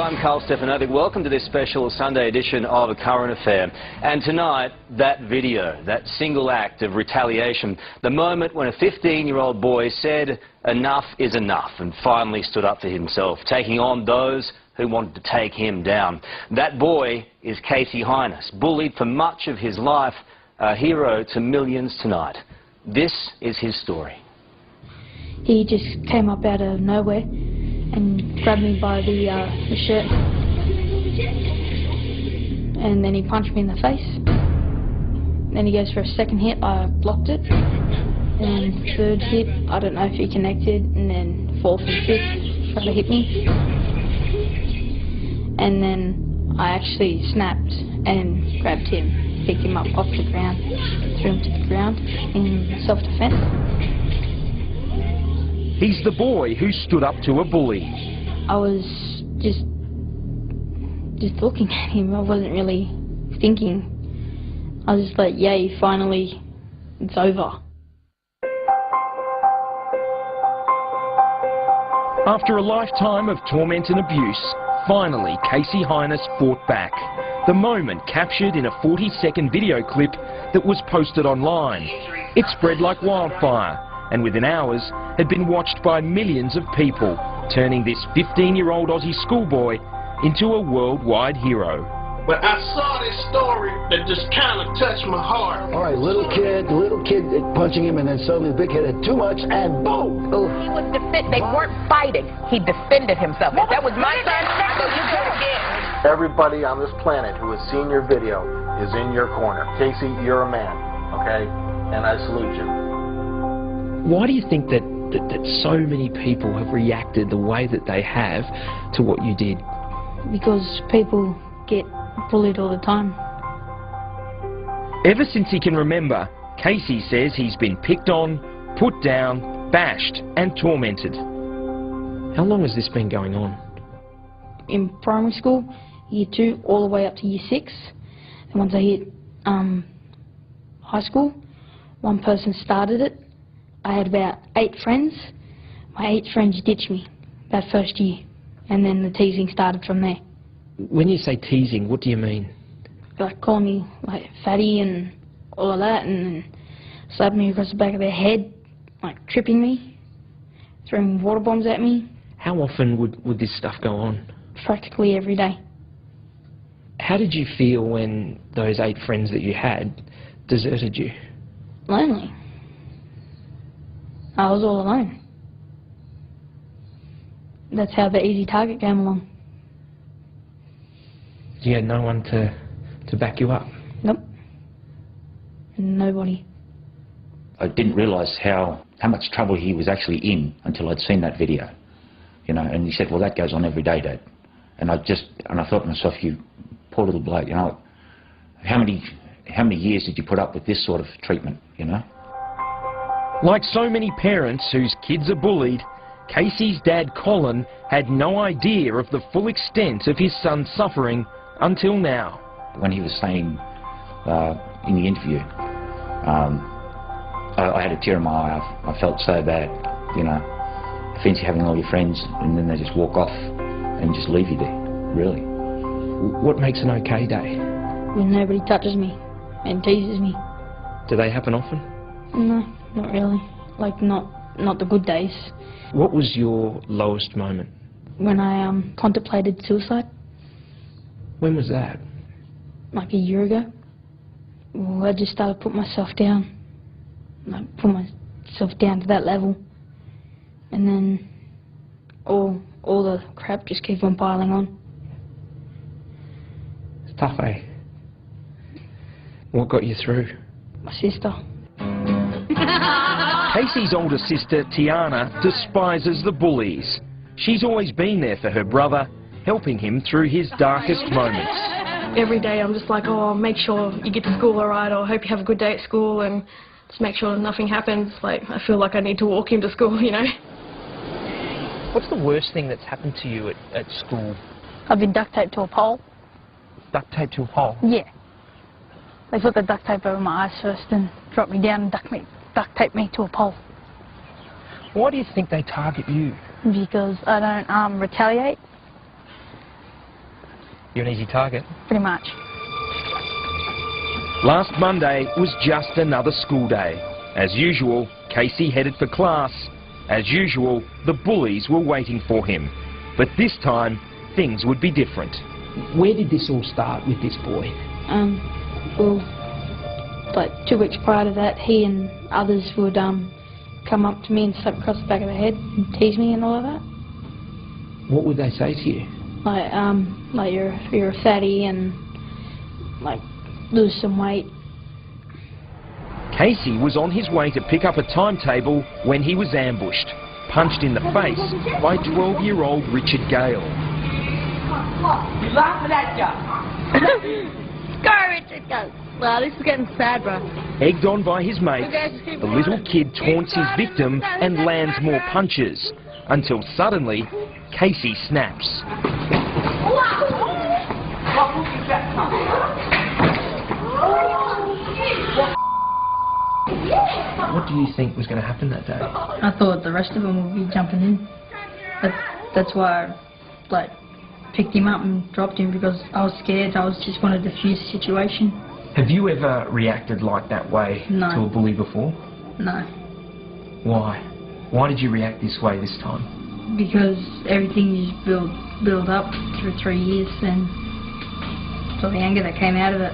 I'm Carl Stefanovic. Welcome to this special Sunday edition of A Current Affair. And tonight, that video, that single act of retaliation, the moment when a 15-year-old boy said enough is enough and finally stood up for himself, taking on those who wanted to take him down. That boy is Haynes, bullied for much of his life, a hero to millions tonight. This is his story. He just came up out of nowhere and grabbed me by the shirt, and then he punched me in the face. Then he goes for a second hit, I blocked it, and third hit, I don't know if he connected, and then fourth and fifth tried to hit me, and then I actually snapped and grabbed him, picked him up off the ground, threw him to the ground in self-defense. He's the boy who stood up to a bully. I was just looking at him. I wasn't really thinking. I was just like, yay, finally, it's over. After a lifetime of torment and abuse, finally Haynes fought back. The moment captured in a 40-second video clip that was posted online. It spread like wildfire, and within hours had been watched by millions of people, turning this 15-year-old Aussie schoolboy into a worldwide hero. But I saw this story that just kind of touched my heart. All right, little kid punching him, and then suddenly the big kid had too much, and boom! He was they weren't fighting. He defended himself. If that was my son, I go, you do it again. Everybody on this planet who has seen your video is in your corner. Casey, you're a man, okay? And I salute you. Why do you think that so many people have reacted the way that they have to what you did? Because people get bullied all the time. Ever since he can remember, Casey says he's been picked on, put down, bashed and tormented. How long has this been going on? In primary school, year 2 all the way up to year 6. And once I hit high school, one person started it. I had about 8 friends. My 8 friends ditched me that first year, and then the teasing started from there. When you say teasing, what do you mean? Like calling me like fatty and all of that, and slapping me across the back of their head, like tripping me, throwing water bombs at me. How often would this stuff go on? Practically every day. How did you feel when those 8 friends that you had deserted you? Lonely. I was all alone. That's how the easy target came along. You had no one to back you up? Nope. Nobody. I didn't realise how much trouble he was actually in until I'd seen that video. You know, and he said, well, that goes on every day, Dad. And I thought to myself, you poor little bloke, you know, how many years did you put up with this sort of treatment, you know? Like so many parents whose kids are bullied, Casey's dad, Colin, had no idea of the full extent of his son's suffering until now. When he was saying in the interview, I had a tear in my eye. I felt so bad, you know. Fancy having all your friends and then they just walk off and just leave you there, really. What makes an okay day? When nobody touches me and teases me. Do they happen often? No, not really. Like, not the good days. What was your lowest moment? When I contemplated suicide. When was that? Like a year ago. Well, I just started putting myself down. Like, put myself down to that level. And then all the crap just keeps on piling on. It's tough, eh? What got you through? My sister. Casey's older sister, Tiana, despises the bullies. She's always been there for her brother, helping him through his darkest moments. Every day I'm just like, oh, make sure you get to school all right, or hope you have a good day at school, and just make sure nothing happens. Like, I feel like I need to walk him to school, you know. What's the worst thing that's happened to you at school? I've been duct taped to a pole. Duct taped to a pole? Yeah. They put the duct tape over my eyes first and dropped me down and duct taped me to a pole. Why do you think they target you? Because I don't retaliate. You're an easy target. Pretty much. Last Monday was just another school day. As usual, Casey headed for class. As usual, the bullies were waiting for him. But this time, things would be different. Where did this all start with this boy? Well, like 2 weeks prior to that, he and others would come up to me and slap across the back of the head and tease me and all of that. What would they say to you? Like you're a fatty and like lose some weight. Casey was on his way to pick up a timetable when he was ambushed, punched in the face by 12-year-old Richard Gale. You laughing at ya? Go, Richard, go. Wow, this is getting sad, bro. Egged on by his mates, the little kid taunts his victim and lands more punches, until suddenly, Casey snaps. What do you think was going to happen that day? I thought the rest of them would be jumping in. That's why I picked him up and dropped him, because I was scared. I just wanted to defuse the situation. Have you ever reacted like that way No. to a bully before? No, Why? Why did you react this way this time? because everything just built up through 3 years, and so the anger that came out of it.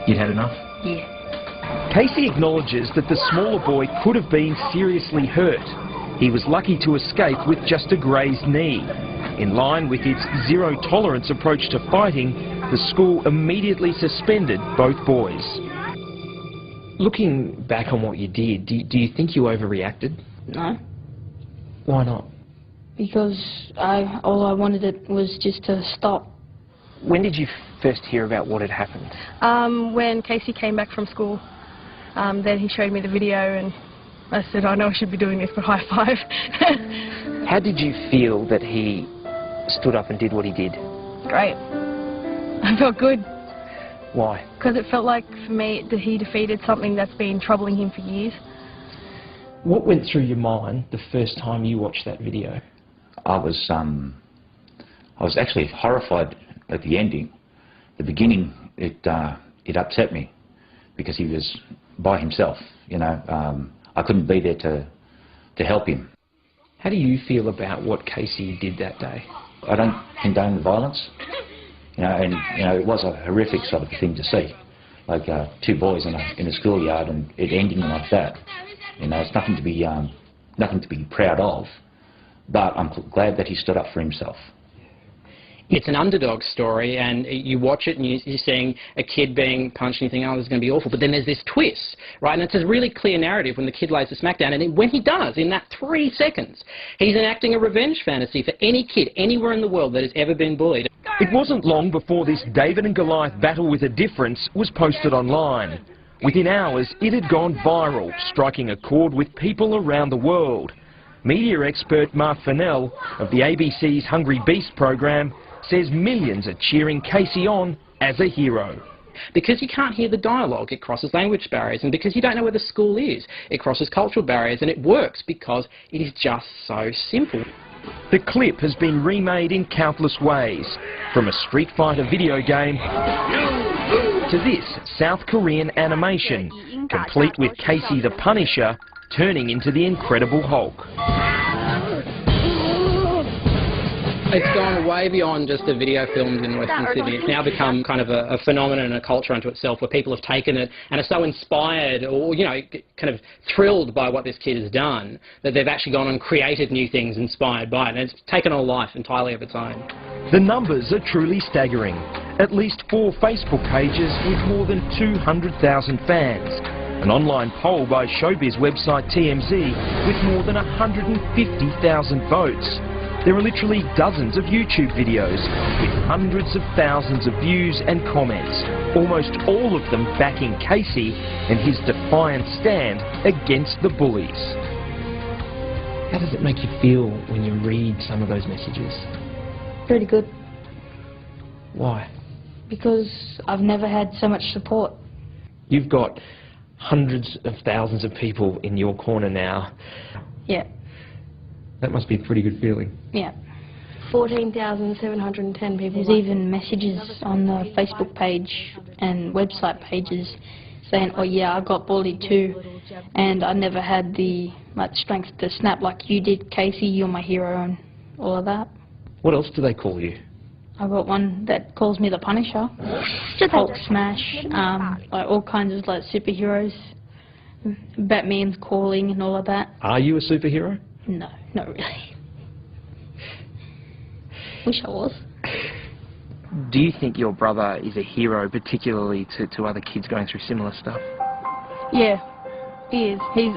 You'd had enough? Yeah. Casey acknowledges that the smaller boy could have been seriously hurt. He was lucky to escape with just a grazed knee. In line with its zero-tolerance approach to fighting, the school immediately suspended both boys. Looking back on what you did, do you think you overreacted? No, Why not? because all I wanted it was just to stop. When did you first hear about what had happened? When Casey came back from school, then he showed me the video and I said, I know I should be doing this, but high five. How did you feel that he stood up and did what he did? Great. I felt good, Why? because it felt like, for me, that he defeated something that's been troubling him for years. What went through your mind the first time you watched that video? I was actually horrified at the ending. The beginning, it upset me because he was by himself. You know, I couldn't be there to help him. How do you feel about what Casey did that day? I don't condone violence. You know, and you know, it was a horrific sort of thing to see, like 2 boys in a schoolyard and it ending like that. You know, it's nothing to be proud of. But I'm glad that he stood up for himself. It's an underdog story, and you watch it and you're seeing a kid being punched and you think, oh, this is going to be awful. But then there's this twist, right? And it's a really clear narrative when the kid lays the smack down. And when he does, in that 3 seconds, he's enacting a revenge fantasy for any kid anywhere in the world that has ever been bullied. It wasn't long before this David and Goliath battle with a difference was posted online. Within hours, it had gone viral, striking a chord with people around the world. Media expert Mark Fennell of the ABC's Hungry Beast program says millions are cheering Casey on as a hero. Because you can't hear the dialogue, it crosses language barriers, and because you don't know where the school is, it crosses cultural barriers, and it works because it is just so simple. The clip has been remade in countless ways, from a Street Fighter video game to this South Korean animation, complete with Casey the Punisher turning into the Incredible Hulk. It's gone way beyond just the video filmed in Western Sydney. It's now become kind of a phenomenon and a culture unto itself, where people have taken it and are so inspired or, you know, kind of thrilled by what this kid has done, that they've actually gone and created new things inspired by it, and it's taken on a life entirely of its own. The numbers are truly staggering. At least 4 Facebook pages with more than 200,000 fans. An online poll by showbiz website TMZ with more than 150,000 votes. There are literally dozens of YouTube videos with hundreds of thousands of views and comments, almost all of them backing Casey and his defiant stand against the bullies. How does it make you feel when you read some of those messages? Pretty good, Why? because I've never had so much support. You've got hundreds of thousands of people in your corner now. Yeah, That must be a pretty good feeling. yeah. 14,710 people. There's even messages on the Facebook page and website pages saying, oh yeah, I got bullied too, and I never had the much strength to snap like you did, Casey, you're my hero, and all of that. What else do they call you? I got one that calls me the Punisher, Hulk Smash, like all kinds of like superheroes, Batman's calling and all of that. Are you a superhero? No, not really. Wish I was. Do you think your brother is a hero, particularly to other kids going through similar stuff? Yeah, he is. He's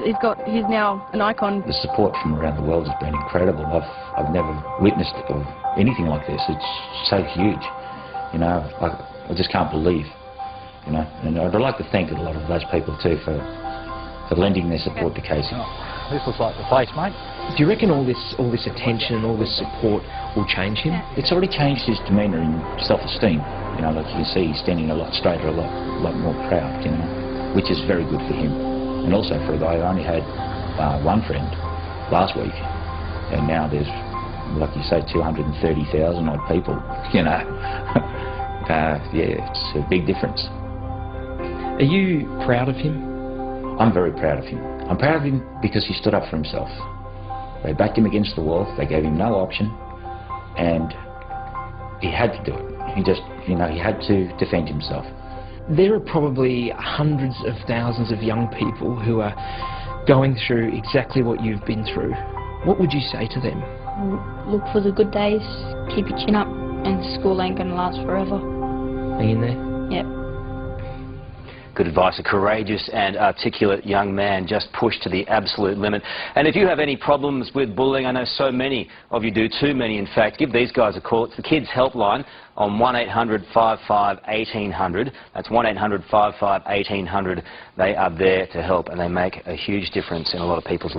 now an icon. The support from around the world has been incredible. I've never witnessed anything like this. It's so huge. You know, I just can't believe. You know, and I'd like to thank a lot of those people too for lending their support to Casey. This looks like the place, mate. Do you reckon all this attention and all this support will change him? It's already changed his demeanour and self-esteem. You know, like you can see, he's standing a lot straighter, a lot more proud. You know, which is very good for him. And also for a guy who only had one friend last week, and now there's, like you say, 230,000 odd people. You know, yeah, it's a big difference. Are you proud of him? I'm very proud of him. I'm proud of him because he stood up for himself. They backed him against the wall. They gave him no option, and he had to do it. He just, you know, he had to defend himself. There are probably hundreds of thousands of young people who are going through exactly what you've been through. What would you say to them? Look for the good days, keep your chin up, and school ain't gonna last forever. Hang in there? Yep. Good advice. A courageous and articulate young man, just pushed to the absolute limit. And if you have any problems with bullying, I know so many of you do, too many in fact, give these guys a call. It's the Kids Helpline on 1800 55 1800. That's 1800 55 1800. They are there to help, and they make a huge difference in a lot of people's lives.